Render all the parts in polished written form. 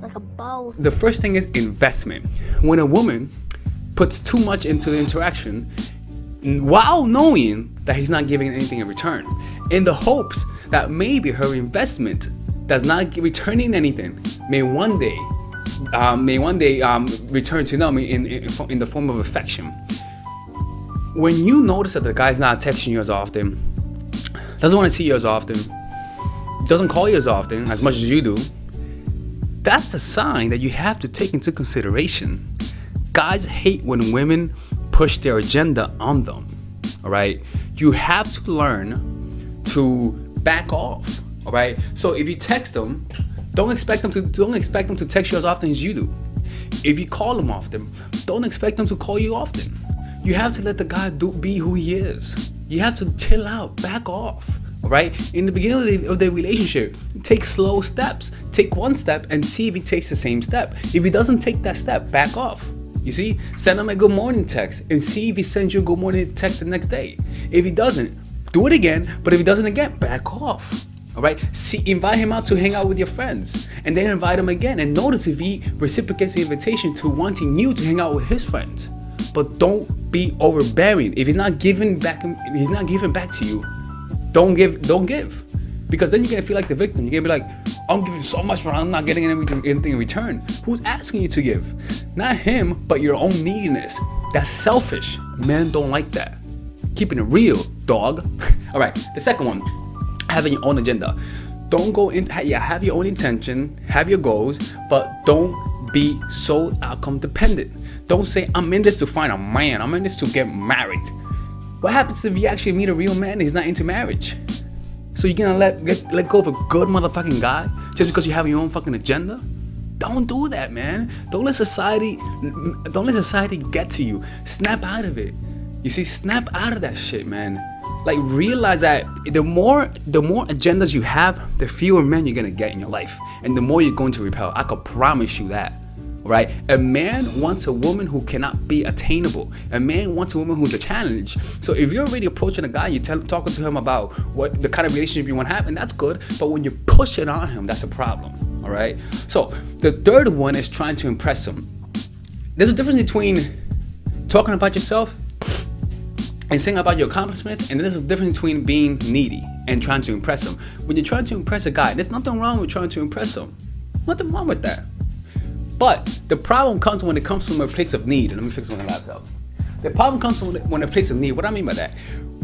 Like a bow. The first thing is investment. When a woman puts too much into the interaction while knowing that he's not giving anything in return, in the hopes that maybe her investment does not returning anything, may one day return to them in the form of affection. When you notice that the guy's not texting you as often, doesn't want to see you as often, doesn't call you as often as much as you do, that's a sign that you have to take into consideration. Guys hate when women push their agenda on them. All right, you have to learn to back off. All right, so if you text them, don't expect them to text you as often as you do. If you call them often, don't expect them to call you often. You have to let the guy be who he is. You have to chill out, back off. All right, in the beginning of the relationship, take slow steps. Take one step and see if he takes the same step. If he doesn't take that step, back off. You see, send him a good morning text and see if he sends you a good morning text the next day. If he doesn't, do it again. But if he doesn't again, back off. All right, invite him out to hang out with your friends, and then invite him again, and notice if he reciprocates the invitation to wanting you to hang out with his friends. But don't be overbearing. If he's not giving back to you, don't give, because then you're gonna feel like the victim. You're gonna be like, I'm giving so much, but I'm not getting anything in return. Who's asking you to give? Not him, but your own neediness. That's selfish. Men don't like that. Keeping it real, dog. All right, the second one. Having your own agenda. Don't go in. Yeah, have your own intention, have your goals, but don't be so outcome dependent. Don't say I'm in this to find a man. I'm in this to get married. What happens if you actually meet a real man and he's not into marriage? So you're gonna let go of a good motherfucking guy just because you have your own fucking agenda? Don't do that, man. Don't let society get to you. Snap out of it. You see, snap out of that shit, man. Like, realize that the more agendas you have, the fewer men you're gonna get in your life, and the more you're going to repel. I could promise you that. Right? A man wants a woman who cannot be attainable. A man wants a woman who's a challenge. So if you're already approaching a guy, you're talking to him about what the kind of relationship you want to have, and that's good. But when you push it on him, that's a problem. All right? So the third one is trying to impress him. There's a difference between talking about yourself and saying about your accomplishments, and there's a difference between being needy and trying to impress him. When you're trying to impress a guy, there's nothing wrong with trying to impress him. Nothing wrong with that. But the problem comes when it comes from a place of need. And let me fix my laptop. The problem comes when a place of need. What do I mean by that?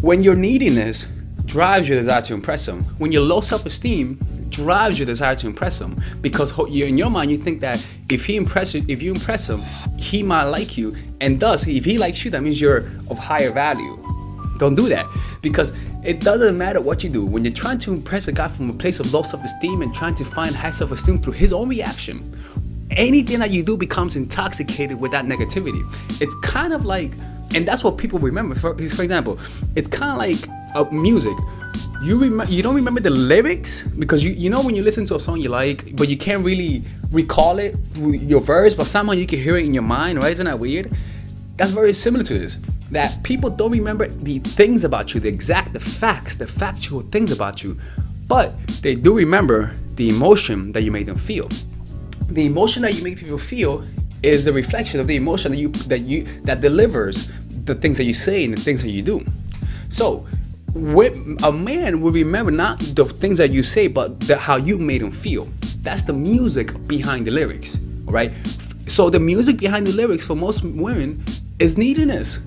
When your neediness drives your desire to impress him. When your low self-esteem drives your desire to impress him. Because in your mind, you think that if you impress him, he might like you. And thus, if he likes you, that means you're of higher value. Don't do that. Because it doesn't matter what you do. When you're trying to impress a guy from a place of low self-esteem and trying to find high self-esteem through his own reaction, anything that you do becomes intoxicated with that negativity. It's kind of like, and that's what people remember. For example, it's kind of like music. You don't remember the lyrics because you know when you listen to a song you like, but you can't really recall it, your verse, but somehow you can hear it in your mind, right? Isn't that weird? That's very similar to this. That people don't remember the things about you, the facts, the factual things about you, but they do remember the emotion that you made them feel. The emotion that you make people feel is the reflection of the emotion that delivers the things that you say and the things that you do. So, a man will remember not the things that you say, but how you made him feel. That's the music behind the lyrics, all right? So the music behind the lyrics for most women is neediness.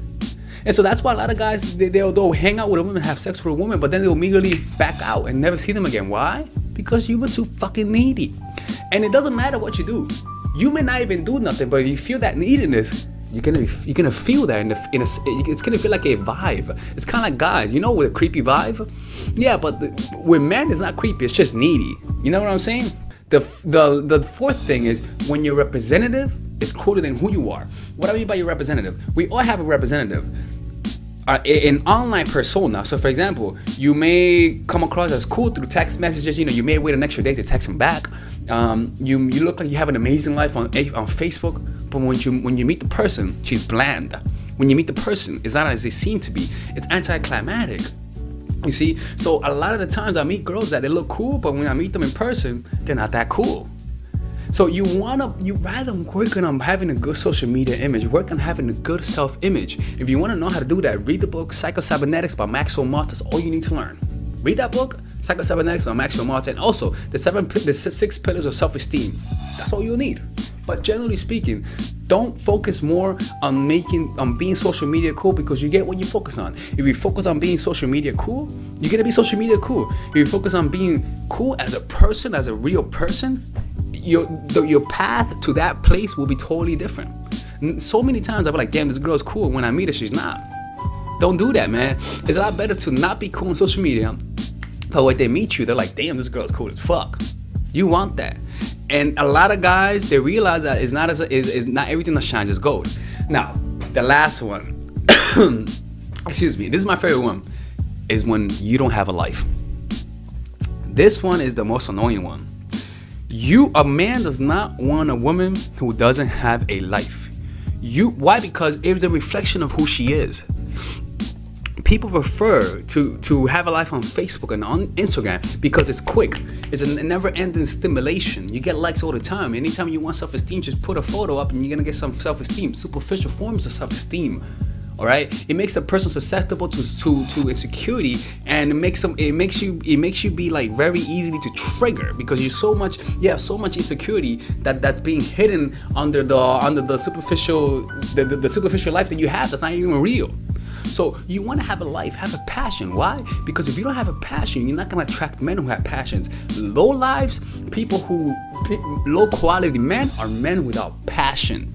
And so that's why a lot of guys, they'll hang out with a woman, have sex with a woman, but then they'll immediately back out and never see them again. Why? Because you were too fucking needy. And it doesn't matter what you do. You may not even do nothing, but if you feel that neediness, you're gonna feel that it's gonna feel like a vibe. It's kind of like guys, you know, with a creepy vibe. Yeah, but with men, it's not creepy. It's just needy. You know what I'm saying? The fourth thing is when your representative is cooler than who you are. What do I mean by your representative? We all have a representative. An online persona. So for example, you may come across as cool through text messages. You know, you may wait an extra day to text him back. You look like you have an amazing life on Facebook, but when you meet the person, she's bland. When you meet the person, it's not as they seem to be. It's anticlimactic. You see, so a lot of the times I meet girls that they look cool, but when I meet them in person, they're not that cool. So you rather working on having a good social media image, work on having a good self-image. If you want to know how to do that, read the book Psycho-Cybernetics by Maxwell Maltz. That's all you need to learn. Read that book, Psycho-Cybernetics by Maxwell Maltz, and also the 6 pillars of self-esteem. That's all you'll need. But generally speaking, don't focus more on being social media cool, because you get what you focus on. If you focus on being social media cool, you're gonna be social media cool. If you focus on being cool as a person, as a real person, your path to that place will be totally different. So many times I'll be like, damn, this girl's cool. When I meet her, she's not. Don't do that, man. It's a lot better to not be cool on social media, but when they meet you, they're like, damn, this girl's cool as fuck. You want that. And a lot of guys, they realize that it's not everything that shines is gold. Now, the last one, excuse me, this is my favorite one, is when you don't have a life. This one is the most annoying one. A man does not want a woman who doesn't have a life. Why? Because it's a reflection of who she is. People prefer to have a life on Facebook and on Instagram because it's quick. It's a never-ending stimulation. You get likes all the time. Anytime you want self-esteem, just put a photo up and you're gonna get some self-esteem. Superficial forms of self-esteem. All right, it makes a person susceptible to insecurity, and it makes you be like very easily to trigger, because you have so much insecurity that's being hidden under the superficial life that you have that's not even real. So you want to have a life, have a passion. Why? Because if you don't have a passion, you're not going to attract men who have passions. Low quality men are men without passion.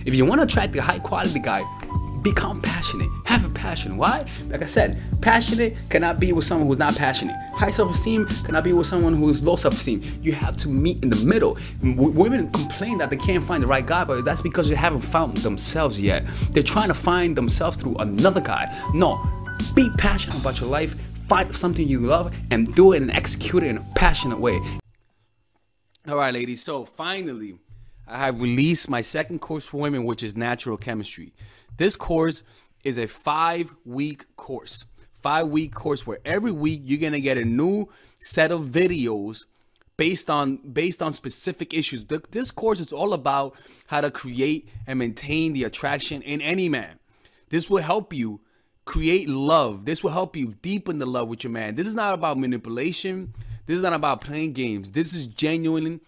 If you want to attract a high quality guy, become passionate. Have a passion. Why? Like I said, passionate cannot be with someone who's not passionate. High self-esteem cannot be with someone who's low self-esteem. You have to meet in the middle. Women complain that they can't find the right guy, but that's because they haven't found themselves yet. They're trying to find themselves through another guy. No, be passionate about your life. Find something you love and do it and execute it in a passionate way. All right, ladies. So finally, I have released my second course for women, which is natural chemistry. This course is a 5-week course. 5-week course where every week you're gonna get a new set of videos based on specific issues. This course is all about how to create and maintain the attraction in any man. This will help you create love. This will help you deepen the love with your man. This is not about manipulation. This is not about playing games. This is genuine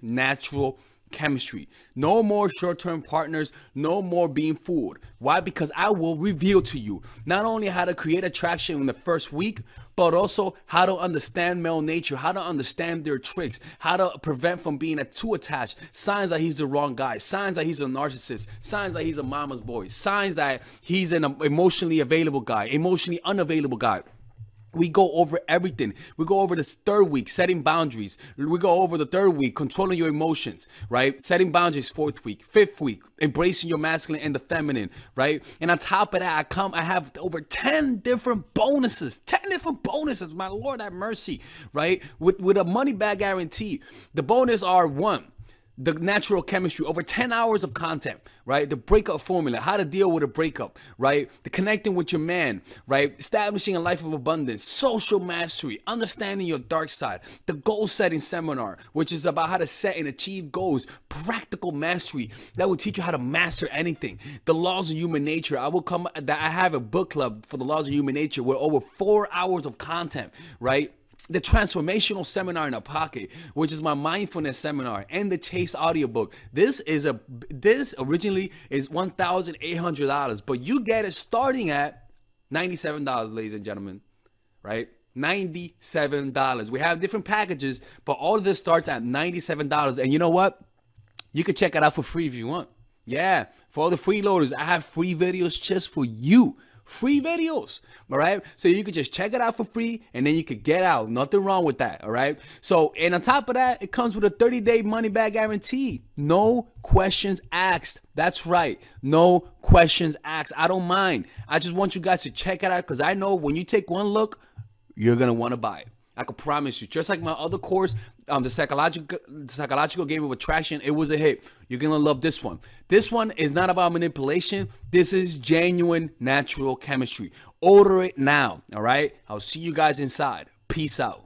natural chemistry. No more short-term partners, no more being fooled. Why? Because I will reveal to you not only how to create attraction in the first week, but also how to understand male nature, how to understand their tricks, how to prevent from being too attached, signs that he's the wrong guy, signs that he's a narcissist, signs that he's a mama's boy, signs that he's an emotionally available guy, emotionally unavailable guy. We go over everything. We go over this 3rd week, setting boundaries. We go over the 3rd week, controlling your emotions, right? Setting boundaries, 4th week. 5th week, embracing your masculine and the feminine, right? And on top of that, I have over 10 different bonuses. 10 different bonuses, my Lord have mercy, right? With a money back guarantee. The bonus are 1, the natural chemistry, over 10 hours of content, right? The breakup formula, how to deal with a breakup, right? The connecting with your man, right? Establishing a life of abundance, social mastery, understanding your dark side, the goal setting seminar, which is about how to set and achieve goals, practical mastery that will teach you how to master anything, the laws of human nature. I have a book club for the laws of human nature with over 4 hours of content, right? The transformational seminar in a pocket, which is my mindfulness seminar, and the Chase audiobook. This originally is $1,800, but you get it starting at $97, ladies and gentlemen, right? $97. We have different packages, but all of this starts at $97. And you know what? You can check it out for free if you want. Yeah, for all the freeloaders, I have free videos just for you. Free videos, all right? So you could just check it out for free, and then you could get out. Nothing wrong with that, all right? So, and on top of that, it comes with a 30-day money-back guarantee. No questions asked. That's right. No questions asked. I don't mind. I just want you guys to check it out, because I know when you take one look, you're going to want to buy it. I can promise you. Just like my other course, the psychological game of attraction, it was a hit. You're gonna love this one. This one is not about manipulation. This is genuine natural chemistry. Order it now. All right. I'll see you guys inside. Peace out.